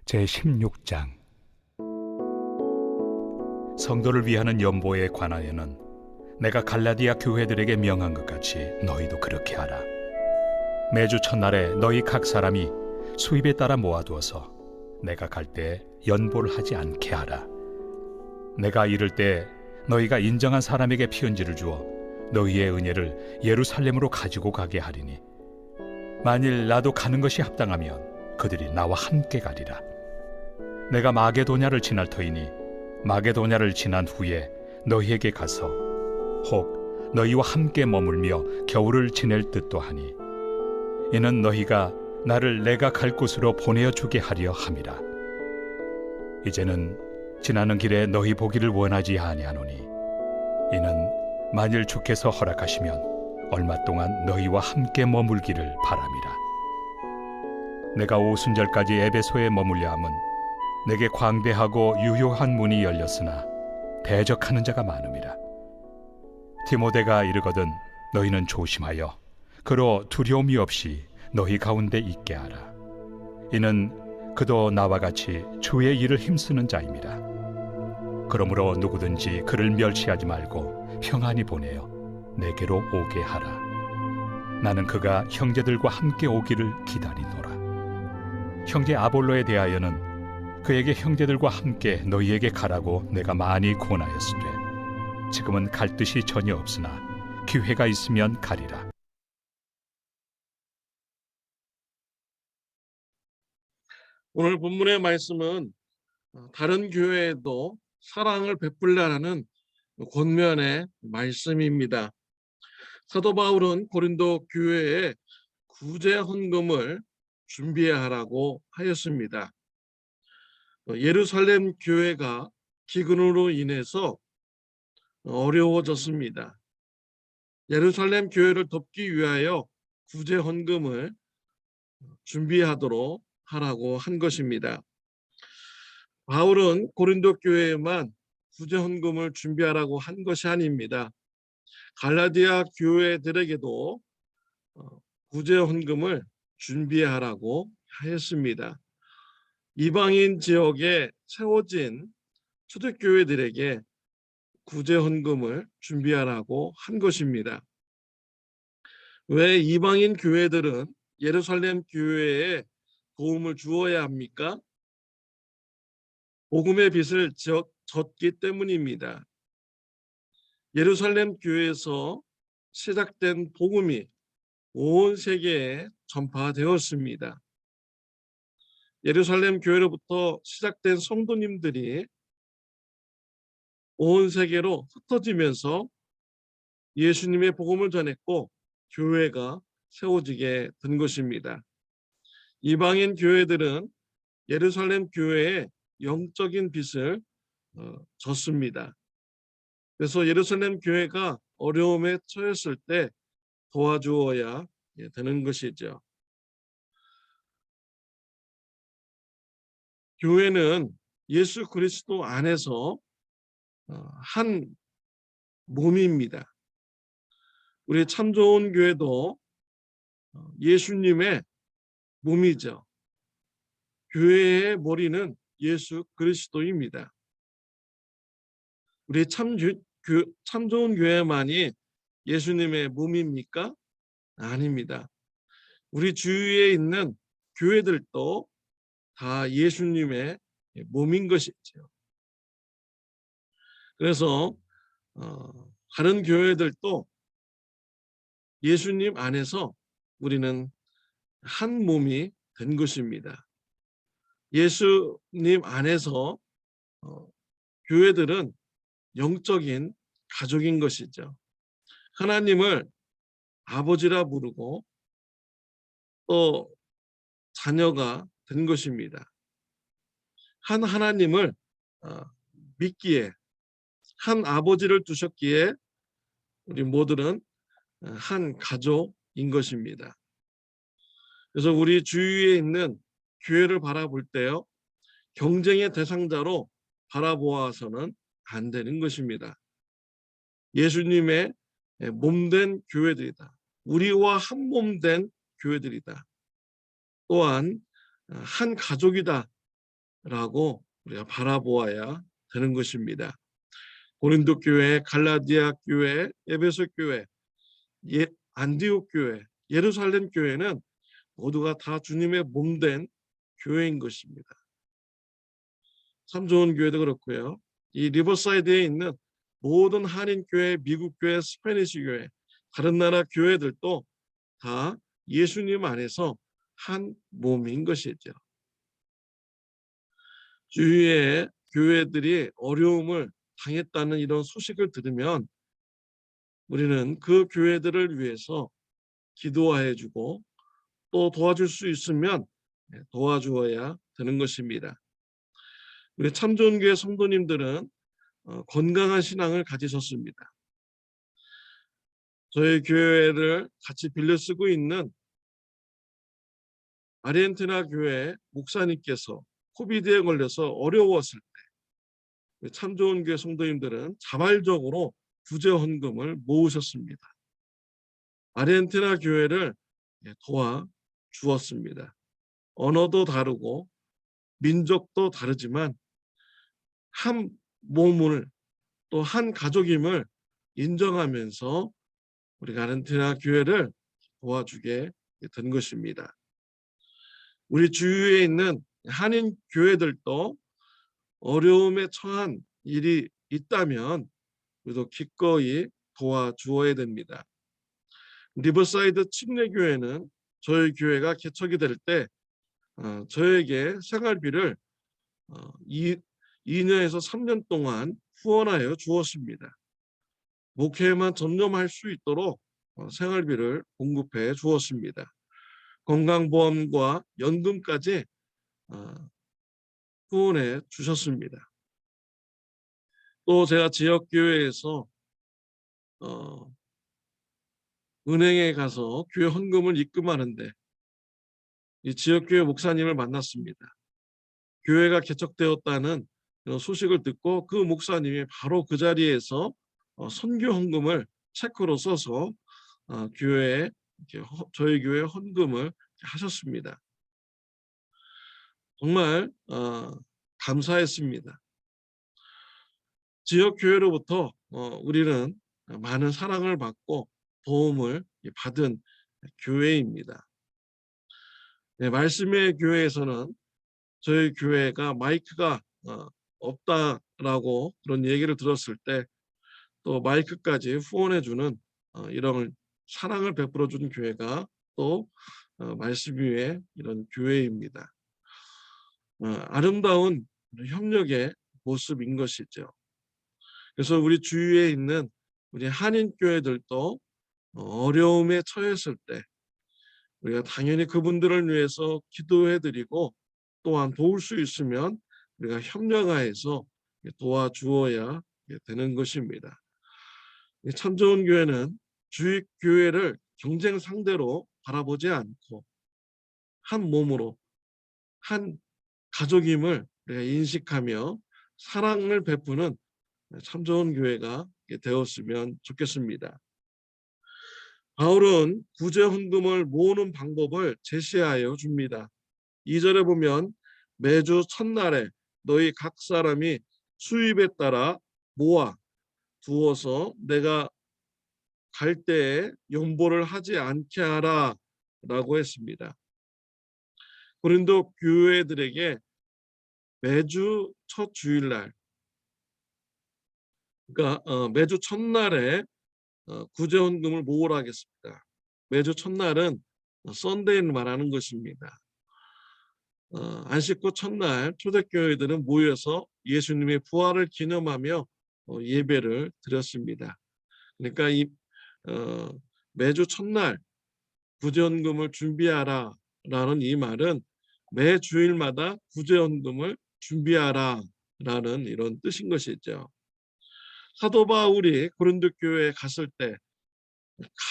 제16장 성도를 위하는 연보에 관하여는 내가 갈라디아 교회들에게 명한 것 같이 너희도 그렇게 하라. 매주 첫날에 너희 각 사람이 수입에 따라 모아두어서 내가 갈 때 연보를 하지 않게 하라. 내가 이를 때 너희가 인정한 사람에게 피언지를 주어 너희의 은혜를 예루살렘으로 가지고 가게 하리니 만일 나도 가는 것이 합당하면 그들이 나와 함께 가리라. 내가 마게도냐를 지날 터이니 마게도냐를 지난 후에 너희에게 가서 혹 너희와 함께 머물며 겨울을 지낼 듯도 하니 이는 너희가 나를 내가 갈 곳으로 보내어 주게 하려 함이라. 이제는 지나는 길에 너희 보기를 원하지 아니하노니 이는 만일 주께서 허락하시면 얼마 동안 너희와 함께 머물기를 바람이라. 내가 오순절까지 에베소에 머물려 함은 내게 광대하고 유효한 문이 열렸으나 대적하는 자가 많음이라. 디모데가 이르거든 너희는 조심하여 그로 두려움이 없이 너희 가운데 있게 하라. 이는 그도 나와 같이 주의 일을 힘쓰는 자임이라. 그러므로 누구든지 그를 멸시하지 말고 평안히 보내어 내게로 오게 하라. 나는 그가 형제들과 함께 오기를 기다리노라. 형제 아볼로에 대하여는 그에게 형제들과 함께 너희에게 가라고 내가 많이 권하였으되 지금은 갈 뜻이 전혀 없으나 기회가 있으면 가리라. 오늘 본문의 말씀은 다른 교회에도 사랑을 베풀라는 권면의 말씀입니다. 사도 바울은 고린도 교회에 구제 헌금을 준비하라고 하였습니다. 예루살렘 교회가 기근으로 인해서 어려워졌습니다. 예루살렘 교회를 돕기 위하여 구제 헌금을 준비하도록 하라고 한 것입니다. 바울은 고린도 교회에만 구제 헌금을 준비하라고 한 것이 아닙니다. 갈라디아 교회들에게도 구제 헌금을 준비하라고 하였습니다. 이방인 지역에 세워진 초대교회들에게 구제 헌금을 준비하라고 한 것입니다. 왜 이방인 교회들은 예루살렘 교회에 도움을 주어야 합니까? 복음의 빛을 졌기 때문입니다. 예루살렘 교회에서 시작된 복음이 온 세계에 전파되었습니다. 예루살렘 교회로부터 시작된 성도님들이 온 세계로 흩어지면서 예수님의 복음을 전했고 교회가 세워지게 된 것입니다. 이방인 교회들은 예루살렘 교회에 영적인 빛을 줬습니다. 그래서 예루살렘 교회가 어려움에 처했을 때 도와주어야 되는 것이죠. 교회는 예수 그리스도 안에서 한 몸입니다. 우리 참 좋은 교회도 예수님의 몸이죠. 교회의 머리는 예수 그리스도입니다. 우리 참 좋은 교회만이 예수님의 몸입니까? 아닙니다. 우리 주위에 있는 교회들도 다 예수님의 몸인 것이죠. 그래서 다른 교회들도 예수님 안에서 우리는 한 몸이 된 것입니다. 예수님 안에서 교회들은 영적인 가족인 것이죠. 하나님을 아버지라 부르고 또 자녀가 된 것입니다. 한 하나님을 믿기에 한 아버지를 두셨기에 우리 모두는 한 가족인 것입니다. 그래서 우리 주위에 있는 교회를 바라볼 때요, 경쟁의 대상자로 바라보아서는 안 되는 것입니다. 예수님의 몸된 교회들이다. 우리와 한 몸된 교회들이다. 또한 한 가족이다 우리가 바라보아야 되는 것입니다. 고린도 교회, 갈라디아 교회, 에베소 교회, 안디옥 교회, 예루살렘 교회는 모두가 다 주님의 몸된 교회인 것입니다. 참 좋은 교회도 그렇고요. 이 리버사이드에 있는 모든 한인 교회, 미국 교회, 스페니시 교회, 다른 나라 교회들도 다 예수님 안에서 한 몸인 것이죠. 주위의 교회들이 어려움을 당했다는 이런 소식을 들으면 우리는 그 교회들을 위해서 기도해 주고 또 도와줄 수 있으면 도와주어야 되는 것입니다. 우리 참 좋은 교회 성도님들은 건강한 신앙을 가지셨습니다. 저희 교회를 같이 빌려 쓰고 있는 아르헨티나 교회 목사님께서 코비드에 걸려서 어려웠을 때 참 좋은 교회 성도님들은 자발적으로 구제 헌금을 모으셨습니다. 아르헨티나 교회를 도와주었습니다. 언어도 다르고 민족도 다르지만 한 몸을 또 한 가족임을 인정하면서 우리가 아르헨티나 교회를 도와주게 된 것입니다. 우리 주위에 있는 한인 교회들도 어려움에 처한 일이 있다면 우리도 기꺼이 도와주어야 됩니다. 리버사이드 침례교회는 저희 교회가 개척이 될 때 저에게 생활비를 2년에서 3년 동안 후원하여 주었습니다. 목회만 점점할 수 있도록 생활비를 공급해 주었습니다. 건강보험과 연금까지 후원해 주셨습니다. 또 제가 지역교회에서 은행에 가서 교회 헌금을 입금하는데 이 지역교회 목사님을 만났습니다. 교회가 개척되었다는 소식을 듣고 그 목사님이 바로 그 자리에서 선교 헌금을 체크로 써서 교회에 저희 교회 헌금을 하셨습니다. 정말 감사했습니다. 지역 교회로부터 우리는 많은 사랑을 받고 도움을 받은 교회입니다. 네, 말씀의 교회에서는 저희 교회가 마이크가 없다라고 그런 얘기를 들었을 때 또 마이크까지 후원해주는 이런 사랑을 베풀어주는 교회가 또 말씀 위에 이런 교회입니다. 아름다운 협력의 모습인 것이죠. 그래서 우리 주위에 있는 우리 한인 교회들도 어려움에 처했을 때 우리가 당연히 그분들을 위해서 기도해드리고 또한 도울 수 있으면 우리가 협력하여서 도와주어야 되는 것입니다. 참 좋은 교회는 주위 교회를 경쟁 상대로 바라보지 않고 한 몸으로 한 가족임을 우리가 인식하며 사랑을 베푸는 참 좋은 교회가 되었으면 좋겠습니다. 바울은 구제 헌금을 모으는 방법을 제시하여 줍니다. 2절에 보면 매주 첫날에 너희 각 사람이 수입에 따라 모아 두어서 내가 갈 때에 연보를 하지 않게 하라 라고 했습니다. 고린도 교회들에게 매주 첫 주일날 그러니까 매주 첫날에 구제 헌금을 모으라 하겠습니다. 매주 첫날은 썬데이를 말하는 것입니다. 안식구 첫날 초대교회들은 모여서 예수님의 부활을 기념하며 예배를 드렸습니다. 그러니까 매주 첫날 구제헌금을 준비하라 라는 이 말은 매 주일마다 구제헌금을 준비하라 라는 이런 뜻인 것이죠. 사도 바울이 고린도 교회에 갔을 때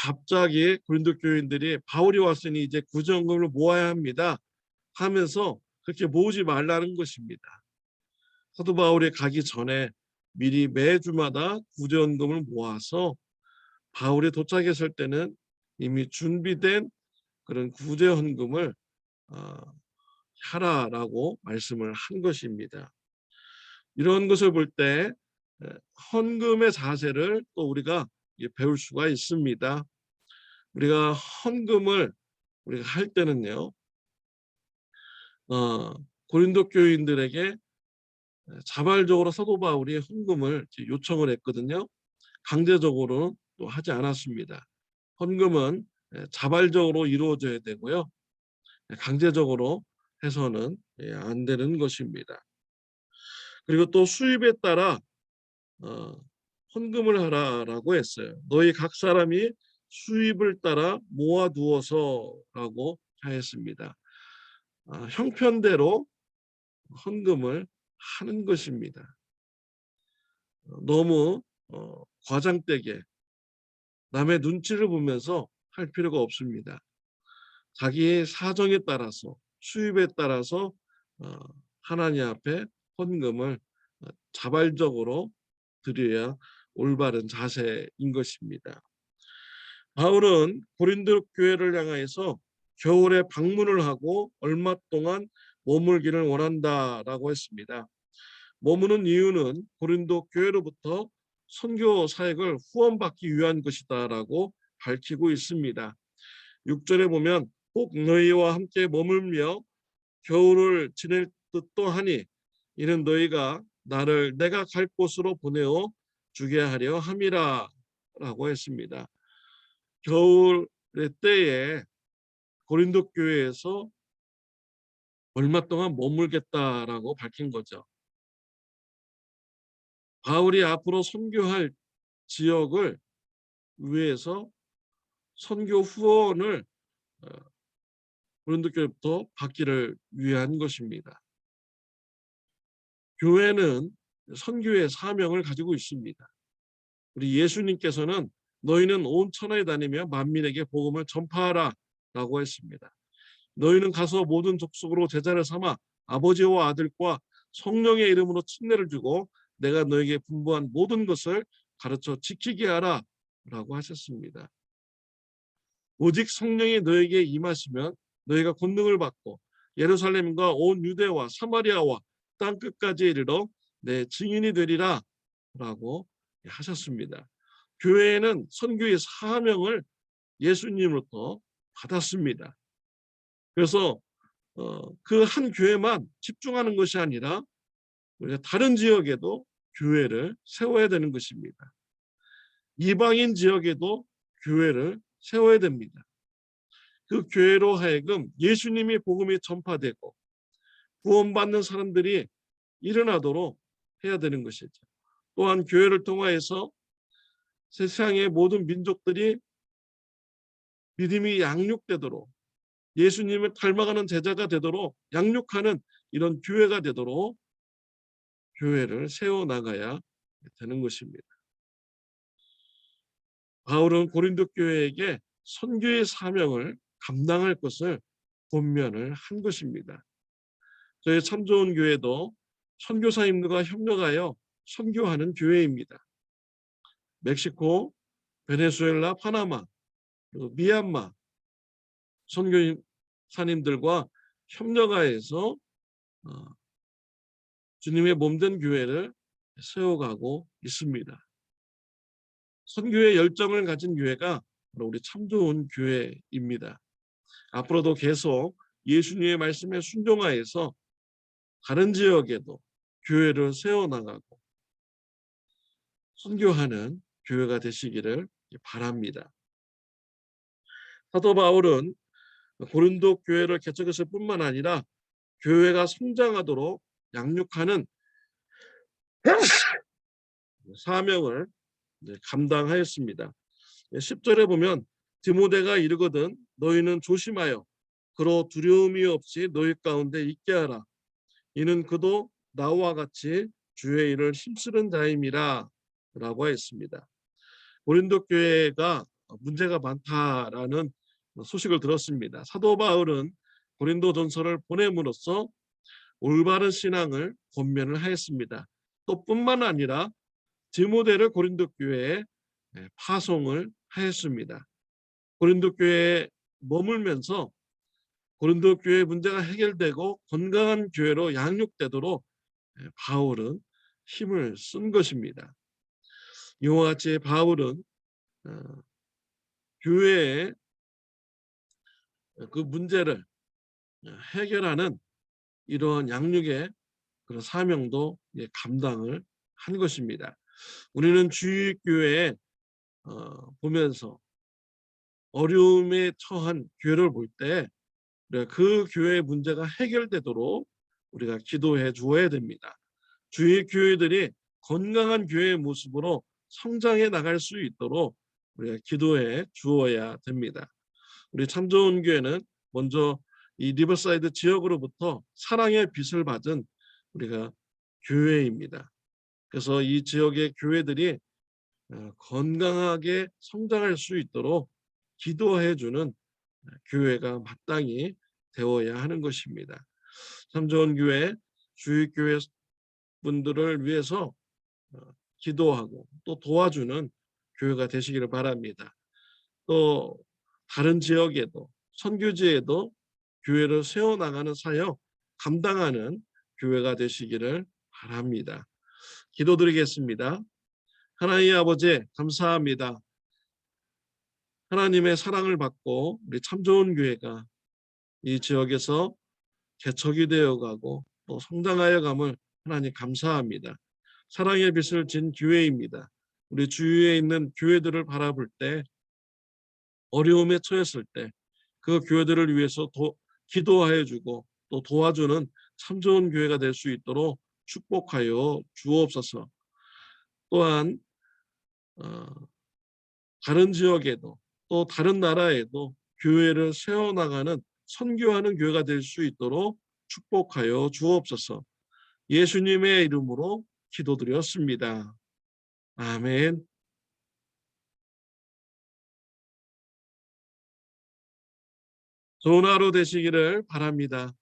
갑자기 고린도 교인들이 바울이 왔으니 이제 구제헌금을 모아야 합니다 하면서 그렇게 모으지 말라는 것입니다. 사도 바울이 가기 전에 미리 매주마다 구제헌금을 모아서 바울이 도착했을 때는 이미 준비된 그런 구제헌금을 하라라고 말씀을 한 것입니다. 이런 것을 볼 때 헌금의 자세를 또 우리가 배울 수가 있습니다. 우리가 헌금을 우리가 할 때는요, 고린도 교인들에게 자발적으로 사도 바울이 헌금을 요청을 했거든요. 강제적으로 또 하지 않았습니다. 헌금은 자발적으로 이루어져야 되고요. 강제적으로 해서는 안 되는 것입니다. 그리고 또 수입에 따라 헌금을 하라라고 했어요. 너희 각 사람이 수입을 따라 모아두어서라고 하였습니다. 형편대로 헌금을 하는 것입니다. 너무 과장되게 남의 눈치를 보면서 할 필요가 없습니다. 자기의 사정에 따라서 수입에 따라서 하나님 앞에 헌금을 자발적으로 드려야 올바른 자세인 것입니다. 바울은 고린도 교회를 향하여서 겨울에 방문을 하고 얼마 동안 머물기를 원한다라고 했습니다. 머무는 이유는 고린도 교회로부터 선교 사역을 후원받기 위한 것이다라고 밝히고 있습니다. 6절에 보면 꼭 너희와 함께 머물며 겨울을 지낼 듯도 하니 이는 너희가 나를 내가 갈 곳으로 보내어 주게 하려 함이라 라고 했습니다. 겨울의 때에 고린도 교회에서 얼마 동안 머물겠다라고 밝힌 거죠. 바울이 앞으로 선교할 지역을 위해서 선교 후원을 고린도 교회부터 받기를 위한 것입니다. 교회는 선교의 사명을 가지고 있습니다. 우리 예수님께서는 너희는 온 천하에 다니며 만민에게 복음을 전파하라 라고 했습니다. 너희는 가서 모든 족속으로 제자를 삼아 아버지와 아들과 성령의 이름으로 침례를 주고 내가 너에게 분부한 모든 것을 가르쳐 지키게 하라 라고 하셨습니다. 오직 성령이 너에게 임하시면 너희가 권능을 받고 예루살렘과 온 유대와 사마리아와 땅 끝까지 이르러 내 증인이 되리라 라고 하셨습니다. 교회는 선교의 사명을 예수님으로부터 받았습니다. 그래서 그 한 교회만 집중하는 것이 아니라 우리가 다른 지역에도 교회를 세워야 되는 것입니다. 이방인 지역에도 교회를 세워야 됩니다. 그 교회로 하여금 예수님의 복음이 전파되고 구원받는 사람들이 일어나도록 해야 되는 것이죠. 또한 교회를 통하여서 세상의 모든 민족들이 믿음이 양육되도록 예수님을 닮아가는 제자가 되도록 양육하는 이런 교회가 되도록 교회를 세워나가야 되는 것입니다. 바울은 고린도 교회에게 선교의 사명을 감당할 것을 권면을 한 것입니다. 저희 참 좋은 교회도 선교사님들과 협력하여 선교하는 교회입니다. 멕시코, 베네수엘라, 파나마, 그리고 미얀마 선교사님들과 협력하여서 주님의 몸된 교회를 세워가고 있습니다. 선교의 열정을 가진 교회가 바로 우리 참 좋은 교회입니다. 앞으로도 계속 예수님의 말씀에 순종하여서 다른 지역에도 교회를 세워나가고 선교하는 교회가 되시기를 바랍니다. 사도 바울은 고린도 교회를 개척했을 뿐만 아니라 교회가 성장하도록 양육하는 사명을 감당하였습니다. 10절에 보면 디모데가 이르거든 너희는 조심하여 그로 두려움이 없이 너희 가운데 있게 하라. 이는 그도 나와 같이 주의 일을 힘쓰는 자임이라 라고 했습니다. 고린도 교회가 문제가 많다라는 소식을 들었습니다. 사도 바울은 고린도전서를 보냄으로써 올바른 신앙을 권면을 하였습니다. 또 뿐만 아니라 디모데를 고린도 교회에 파송을 하였습니다. 고린도 교회에 머물면서 고린도 교회 문제가 해결되고 건강한 교회로 양육되도록 바울은 힘을 쓴 것입니다. 이와 같이 바울은 교회의 그 문제를 해결하는 이러한 양육의 그런 사명도 감당을 한 것입니다. 우리는 주일교회에 보면서 어려움에 처한 교회를 볼 때 그 교회의 문제가 해결되도록 우리가 기도해 주어야 됩니다. 주일 교회들이 건강한 교회의 모습으로 성장해 나갈 수 있도록 우리가 기도해 주어야 됩니다. 우리 참 좋은 교회는 먼저 이 리버사이드 지역으로부터 사랑의 빛을 받은 우리가 교회입니다. 그래서 이 지역의 교회들이 건강하게 성장할 수 있도록 기도해 주는 교회가 마땅히 되어야 하는 것입니다. 참 좋은 교회, 주일교회 분들을 위해서 기도하고 또 도와주는 교회가 되시기를 바랍니다. 또 다른 지역에도 선교지에도 교회를 세워나가는 사역 감당하는 교회가 되시기를 바랍니다. 기도드리겠습니다. 하나님 아버지 감사합니다. 하나님의 사랑을 받고 우리 참 좋은 교회가 이 지역에서 개척이 되어가고 또 성장하여 감을 하나님 감사합니다. 사랑의 빛을 진 교회입니다. 우리 주위에 있는 교회들을 바라볼 때 어려움에 처했을 때 그 교회들을 위해서 기도하여 주고 또 도와주는 참 좋은 교회가 될 수 있도록 축복하여 주옵소서. 또한 다른 지역에도 또 다른 나라에도 교회를 세워나가는 선교하는 교회가 될 수 있도록 축복하여 주옵소서. 예수님의 이름으로 기도드렸습니다. 아멘. 좋은 하루 되시기를 바랍니다.